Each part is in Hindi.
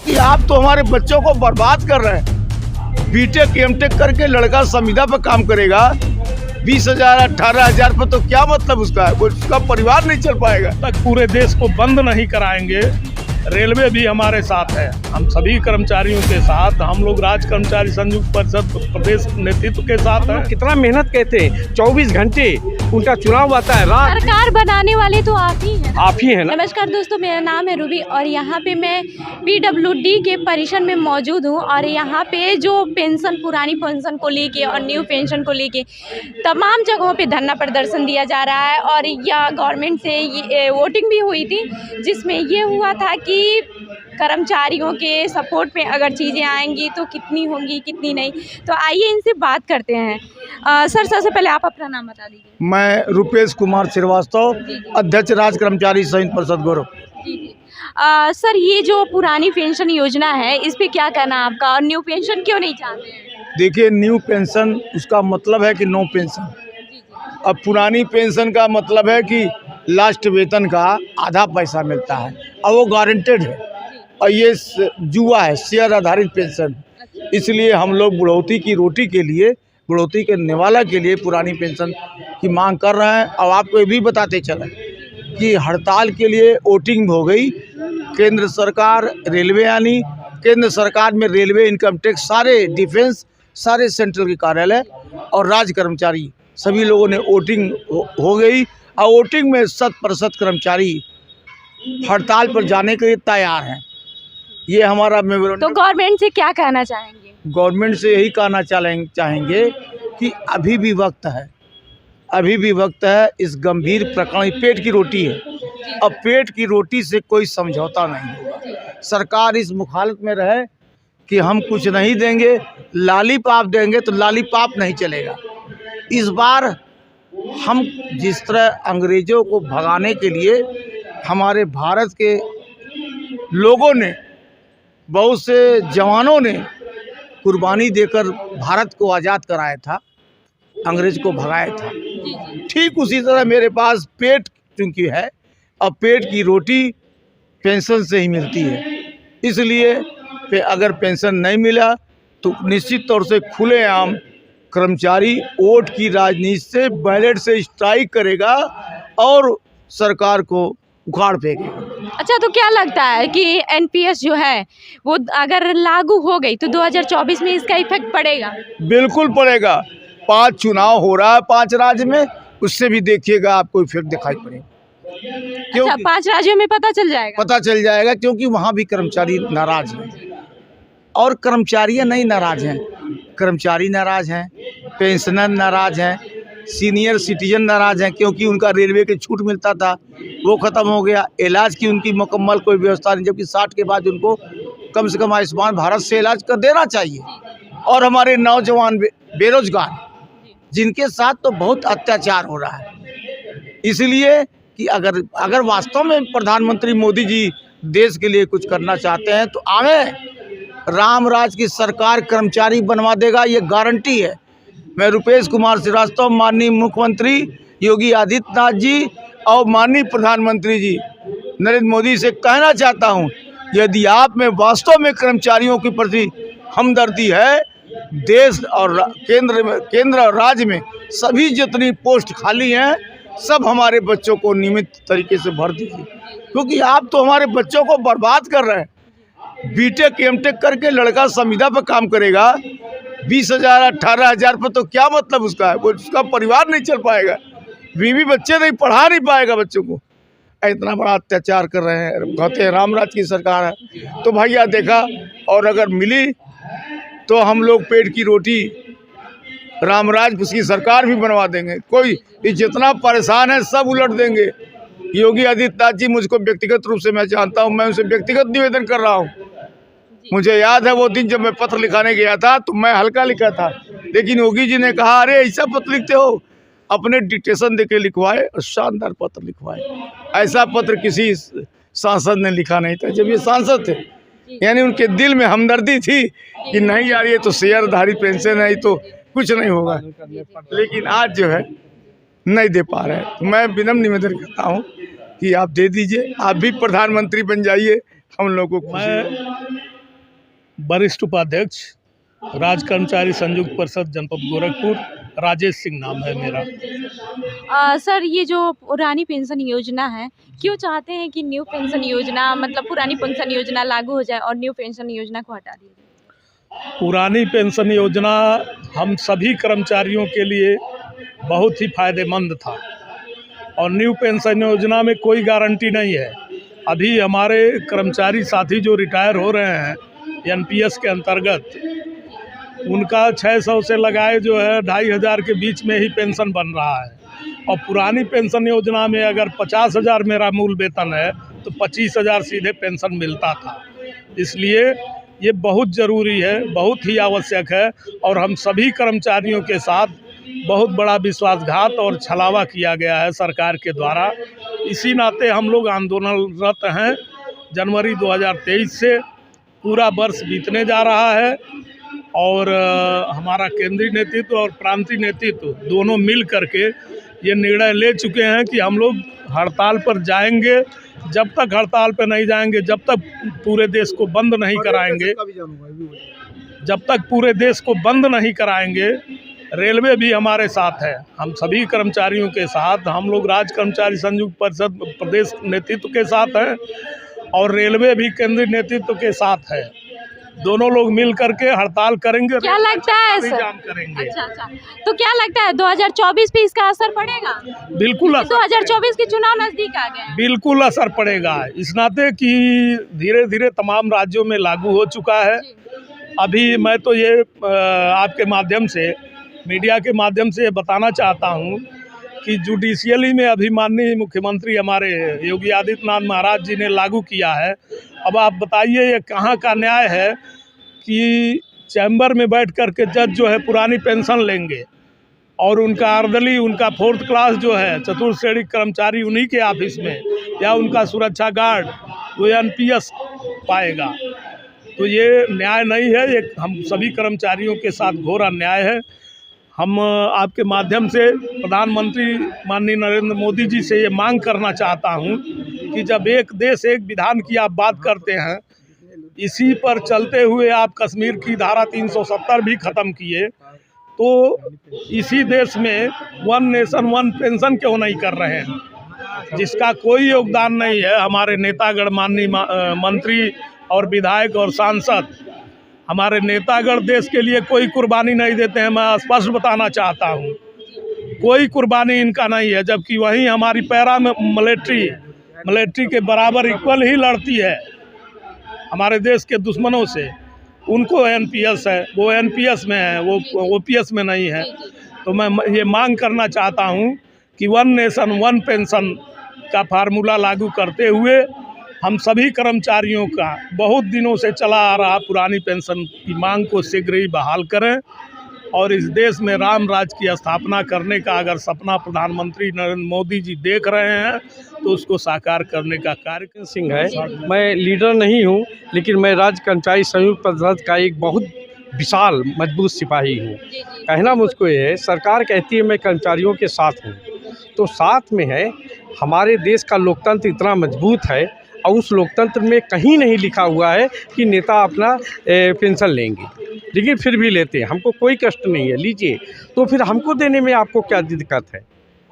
क्योंकि आप तो हमारे बच्चों को बर्बाद कर रहे हैं। बीटेक एमटेक करके लड़का संविदा पर काम करेगा, 20,000 18,000 पर तो क्या मतलब उसका है, उसका परिवार नहीं चल पाएगा। तक पूरे देश को बंद नहीं कराएंगे। रेलवे भी हमारे साथ है, हम सभी कर्मचारियों के साथ, हम लोग राज्य कर्मचारी संयुक्त परिषद प्रदेश नेतृत्व के साथ हैं। कितना मेहनत करते हैं, 24 घंटे उनका चुनाव आता है। सरकार बनाने वाले तो आप ही हैं। आप ही है ना। नमस्कार दोस्तों, मेरा नाम है रूबी और यहाँ पे मैं PWD के परिसर में मौजूद हूँ और यहाँ पे जो पेंशन, पुरानी पेंशन को लेके और न्यू पेंशन को लेके तमाम जगहों पे धरना प्रदर्शन दिया जा रहा है। और यह गवर्नमेंट से ये वोटिंग भी हुई थी, जिसमें ये हुआ था कि कर्मचारियों के सपोर्ट में अगर चीज़ें आएंगी तो कितनी होंगी कितनी नहीं। तो आइए इनसे बात करते हैं। सर, सबसे पहले आप अपना नाम बता दीजिए। मैं रुपेश कुमार श्रीवास्तव, अध्यक्ष राज्य कर्मचारी संयुक्त परिषद गौरव। जी जी। सर, ये जो पुरानी पेंशन योजना है, इस पे क्या कहना है आपका, और न्यू पेंशन क्यों नहीं चाहते हैं? देखिए, न्यू पेंशन उसका मतलब है कि नो पेंशन। अब पुरानी पेंशन का मतलब है कि लास्ट वेतन का आधा पैसा मिलता है और वो गारंटेड है, और ये जुआ है, शेयर आधारित पेंशन। इसलिए हम लोग बुढ़ौती की रोटी के लिए, बुढ़ौती के निवाला के लिए पुरानी पेंशन की मांग कर रहे हैं। और आपको ये भी बताते चलें कि हड़ताल के लिए वोटिंग हो गई। केंद्र सरकार, रेलवे यानी केंद्र सरकार में रेलवे, इनकम टैक्स, सारे डिफेंस, सारे सेंट्रल के कार्यालय और राज्य कर्मचारी सभी लोगों ने वोटिंग हो गई। और वोटिंग में 100% कर्मचारी हड़ताल पर जाने के लिए तैयार हैं। ये हमारा मेमोरेंडम। तो गवर्नमेंट से क्या कहना चाहेंगे? गवर्नमेंट से यही कहना चाहेंगे कि अभी भी वक्त है, अभी भी वक्त है। इस गंभीर प्रकरण, पेट की रोटी है, अब पेट की रोटी से कोई समझौता नहीं होगा। सरकार इस मुखालत में रहे कि हम कुछ नहीं देंगे, लॉलीपॉप देंगे तो लॉलीपॉप नहीं चलेगा। इस बार हम जिस तरह अंग्रेज़ों को भगाने के लिए हमारे भारत के लोगों ने, बहुत से जवानों ने कुर्बानी देकर भारत को आज़ाद कराया था, अंग्रेज़ को भगाया था, ठीक उसी तरह मेरे पास पेट चूँकि है, अब पेट की रोटी पेंशन से ही मिलती है। इसलिए अगर पेंशन नहीं मिला तो निश्चित तौर से खुलेआम कर्मचारी वोट की राजनीति से, बैलेट से स्ट्राइक करेगा और सरकार को उखाड़ फेंकेगा। अच्छा, तो क्या लगता है कि NPS जो है वो अगर लागू हो गई तो 2024 में इसका इफेक्ट पड़ेगा? बिल्कुल पड़ेगा। 5 चुनाव हो रहा है 5 राज्य में, उससे भी देखिएगा आपको इफेक्ट दिखाई पड़ेगा। अच्छा, 5 राज्यों में पता चल जाएगा? पता चल जाएगा, क्योंकि वहाँ भी कर्मचारी नाराज हैं और कर्मचारी नहीं नाराज हैं, कर्मचारी नाराज हैं, पेंशनर नाराज हैं, सीनियर सिटीजन नाराज हैं, क्योंकि उनका रेलवे के छूट मिलता था वो ख़त्म हो गया। इलाज की उनकी मुकम्मल कोई व्यवस्था नहीं, जबकि 60 के बाद उनको कम से कम आयुष्मान भारत से इलाज कर देना चाहिए। और हमारे नौजवान बेरोजगार, जिनके साथ तो बहुत अत्याचार हो रहा है। इसलिए कि अगर वास्तव में प्रधानमंत्री मोदी जी देश के लिए कुछ करना चाहते हैं तो आगे राम राज की सरकार कर्मचारी बनवा देगा, ये गारंटी है। मैं रुपेश कुमार श्रीवास्तव, माननीय मुख्यमंत्री योगी आदित्यनाथ जी और माननीय प्रधानमंत्री जी नरेंद्र मोदी से कहना चाहता हूं, यदि आप में वास्तव में कर्मचारियों के प्रति हमदर्दी है, देश और केंद्र और राज्य में सभी जितनी पोस्ट खाली हैं सब हमारे बच्चों को नियमित तरीके से भर दीजिए, क्योंकि आप तो हमारे बच्चों को बर्बाद कर रहे हैं। बीटेक एमटेक करके लड़का संविदा पर काम करेगा, 20,000 18,000 पर तो क्या मतलब उसका है, उसका परिवार नहीं चल पाएगा, बीवी बच्चे नहीं पढ़ा नहीं पाएगा बच्चों को। इतना बड़ा अत्याचार कर रहे हैं, कहते हैं रामराज की सरकार है। तो भैया देखा, और अगर मिली तो हम लोग पेट की रोटी रामराज उसकी सरकार भी बनवा देंगे। कोई जितना परेशान है सब उलट देंगे। योगी आदित्यनाथ जी मुझको व्यक्तिगत रूप से मैं जानता हूं, मैं उनसे व्यक्तिगत निवेदन कर रहा हूं। मुझे याद है वो दिन जब मैं पत्र लिखाने गया था तो मैं हल्का लिखा था, लेकिन योगी जी ने कहा, अरे ऐसा पत्र लिखते हो, अपने डिक्टेशन देके लिखवाए और शानदार पत्र लिखवाए। ऐसा पत्र किसी सांसद ने लिखा नहीं था जब ये सांसद थे। यानी उनके दिल में हमदर्दी थी कि नहीं यार, ये तो शेयर आधारित पेंशन है, तो कुछ नहीं होगा। लेकिन आज जो है नहीं दे पा रहे हैं। तो मैं विनम्र निवेदन करता हूँ कि आप दे दीजिए, आप भी प्रधानमंत्री बन जाइए, हम लोगों को। वरिष्ठ उपाध्यक्ष राज्य कर्मचारी संयुक्त परिषद जनपद गोरखपुर, राजेश सिंह नाम है मेरा। सर, ये जो पुरानी पेंशन योजना है, क्यों चाहते हैं कि न्यू पेंशन योजना, मतलब पुरानी पेंशन योजना लागू हो जाए और न्यू पेंशन योजना को हटा दिया जाए? पुरानी पेंशन योजना हम सभी कर्मचारियों के लिए बहुत ही फायदेमंद था और न्यू पेंशन योजना में कोई गारंटी नहीं है। अभी हमारे कर्मचारी साथी जो रिटायर हो रहे हैं एनपीएस के अंतर्गत, उनका 600 से लगाए जो है 2500 के बीच में ही पेंशन बन रहा है और पुरानी पेंशन योजना में अगर 50,000 मेरा मूल वेतन है तो 25,000 सीधे पेंशन मिलता था। इसलिए ये बहुत ज़रूरी है, बहुत ही आवश्यक है और हम सभी कर्मचारियों के साथ बहुत बड़ा विश्वासघात और छलावा किया गया है सरकार के द्वारा। इसी नाते हम लोग आंदोलनरत हैं। जनवरी 2023 से पूरा वर्ष बीतने जा रहा है और हमारा केंद्रीय नेतृत्व और प्रांतीय नेतृत्व दोनों मिल करके ये निर्णय ले चुके हैं कि हम लोग हड़ताल पर जाएंगे। जब तक हड़ताल पर नहीं जाएंगे, जब तक पूरे देश को बंद नहीं कराएंगे, रेलवे भी हमारे साथ है। हम सभी कर्मचारियों के साथ, हम लोग राज्य कर्मचारी संयुक्त परिषद प्रदेश नेतृत्व के साथ हैं और रेलवे भी केंद्रीय नेतृत्व के साथ है। दोनों लोग मिल करके हड़ताल करेंगे। क्या लगता है सर? करेंगे। अच्छा, तो क्या लगता है 2024 पे इसका असर पड़ेगा? बिल्कुल 2024 के चुनाव नजदीक आ गए। बिल्कुल असर पड़ेगा, इस नाते कि धीरे धीरे तमाम राज्यों में लागू हो चुका है। अभी मैं तो ये आपके माध्यम से, मीडिया के माध्यम से बताना चाहता हूँ कि जुडिशियली में अभी माननीय मुख्यमंत्री हमारे योगी आदित्यनाथ महाराज जी ने लागू किया है। अब आप बताइए ये कहाँ का न्याय है कि चैम्बर में बैठ कर के जज जो है पुरानी पेंशन लेंगे और उनका अर्दली, उनका 4th क्लास जो है चतुर्थ श्रेणी कर्मचारी उन्हीं के ऑफिस में, या उनका सुरक्षा गार्ड वो एनपीएस पाएगा। तो ये न्याय नहीं है, ये हम सभी कर्मचारियों के साथ घोर अन्याय है। हम आपके माध्यम से प्रधानमंत्री माननीय नरेंद्र मोदी जी से ये मांग करना चाहता हूँ कि जब एक देश एक विधान की आप बात करते हैं, इसी पर चलते हुए आप कश्मीर की धारा 370 भी ख़त्म किए, तो इसी देश में वन नेशन वन पेंशन क्यों नहीं कर रहे हैं, जिसका कोई योगदान नहीं है। हमारे नेतागण, माननीय मंत्री और विधायक और सांसद, हमारे नेतागण देश के लिए कोई कुर्बानी नहीं देते हैं। मैं स्पष्ट बताना चाहता हूँ, कोई कुर्बानी इनका नहीं है, जबकि वहीं हमारी पैरा मिलिट्री के बराबर इक्वल ही लड़ती है हमारे देश के दुश्मनों से। उनको एनपीएस है, वो एनपीएस में है, वो ओपीएस में नहीं है। तो मैं ये मांग करना चाहता हूँ कि वन नेशन वन पेंशन का फार्मूला लागू करते हुए हम सभी कर्मचारियों का बहुत दिनों से चला आ रहा पुरानी पेंशन की मांग को शीघ्र ही बहाल करें और इस देश में राम राज्य की स्थापना करने का अगर सपना प्रधानमंत्री नरेंद्र मोदी जी देख रहे हैं तो उसको साकार करने का कार्य सिंह है। मैं लीडर नहीं हूं, लेकिन मैं राज्य कर्मचारी संयुक्त परिषद का एक बहुत विशाल मजबूत सिपाही हूं। कहना मुझको ये है, सरकार कहती है मैं कर्मचारियों के साथ हूं, तो साथ में है। हमारे देश का लोकतंत्र इतना मजबूत है और उस लोकतंत्र में कहीं नहीं लिखा हुआ है कि नेता अपना पेंशन लेंगे, लेकिन फिर भी लेते हैं। हमको कोई कष्ट नहीं है, लीजिए। तो फिर हमको देने में आपको क्या दिक्कत है?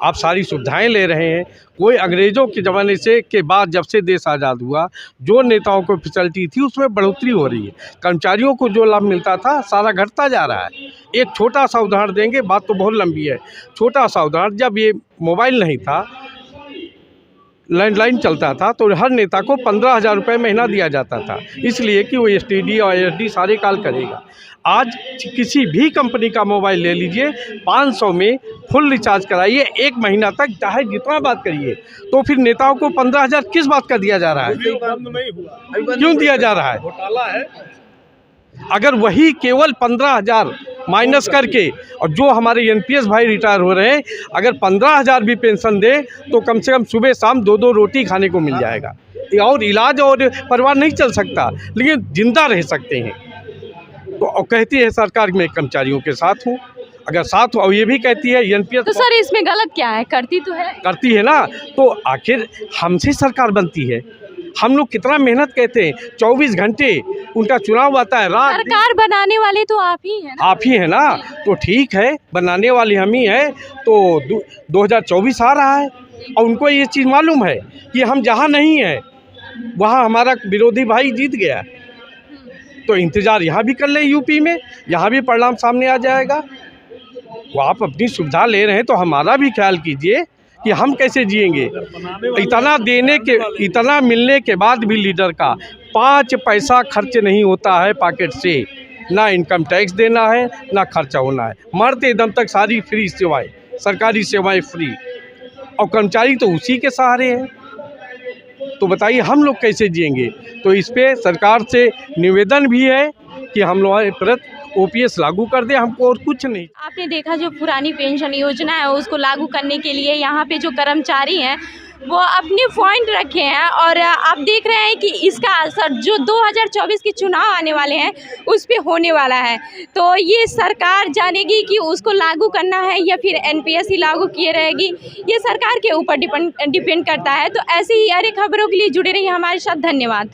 आप सारी सुविधाएं ले रहे हैं। कोई अंग्रेज़ों के ज़माने से के बाद जब से देश आज़ाद हुआ, जो नेताओं को फैसिलिटी थी उसमें बढ़ोतरी हो रही है। कर्मचारियों को जो लाभ मिलता था सारा घटता जा रहा है। एक छोटा सा उदाहरण देंगे, बात तो बहुत लंबी है। छोटा सा उदाहरण, जब ये मोबाइल नहीं था, लैंडलाइन चलता था, तो हर नेता को 15,000 रुपये महीना दिया जाता था, इसलिए कि वो एसटीडी और एसडी सारे कॉल करेगा। आज किसी भी कंपनी का मोबाइल ले लीजिए, 500 में फुल रिचार्ज कराइए, 1 महीना तक चाहे जितना बात करिए। तो फिर नेताओं को 15,000 किस बात का दिया जा रहा है? बंद नहीं हुआ, क्यों दिया जा रहा है? घोटाला है। अगर वही केवल 15,000 माइनस करके, और जो हमारे एनपीएस भाई रिटायर हो रहे हैं, अगर 15,000 भी पेंशन दे तो कम से कम सुबह शाम 2-2 रोटी खाने को मिल जाएगा और इलाज और परिवार नहीं चल सकता, लेकिन जिंदा रह सकते हैं। तो कहती है सरकार मैं कर्मचारियों के साथ हूँ, अगर साथ हो, और ये भी कहती है एनपीएस। तो सर इसमें गलत क्या है? करती तो है, करती है ना, तो आखिर हमसे सरकार बनती है। हम लोग कितना मेहनत करते हैं, 24 घंटे उनका चुनाव आता है, रात सरकार बनाने वाले तो आप ही हैं ना। आप ही है ना, तो ठीक है, बनाने वाली हम ही है। तो 2024 आ रहा है और उनको ये चीज़ मालूम है कि हम जहाँ नहीं है वहाँ हमारा विरोधी भाई जीत गया, तो इंतज़ार यहाँ भी कर लें, यूपी में यहाँ भी परिणाम सामने आ जाएगा। वो आप अपनी सुविधा ले रहे हैं तो हमारा भी ख्याल कीजिए कि हम कैसे जिएंगे। इतना मिलने के बाद भी लीडर का 5 पैसा खर्च नहीं होता है पॉकेट से, ना इनकम टैक्स देना है ना खर्चा होना है, मरते दम तक सारी फ्री सेवाएं, सरकारी सेवाएं फ्री, और कर्मचारी तो उसी के सहारे हैं। तो बताइए हम लोग कैसे जिएंगे। तो इस पे सरकार से निवेदन भी है कि हम लोग प्रति OPS लागू कर दे, हमको और कुछ नहीं। आपने देखा जो पुरानी पेंशन योजना है उसको लागू करने के लिए यहाँ पे जो कर्मचारी हैं वो अपने पॉइंट रखे हैं, और आप देख रहे हैं कि इसका असर जो 2024 के चुनाव आने वाले हैं उस पे होने वाला है। तो ये सरकार जानेगी कि उसको लागू करना है या फिर NPS ही लागू किए रहेगी, ये सरकार के ऊपर डिपेंड करता है। तो ऐसे ही अरे खबरों के लिए जुड़े रहिए हमारे साथ। धन्यवाद।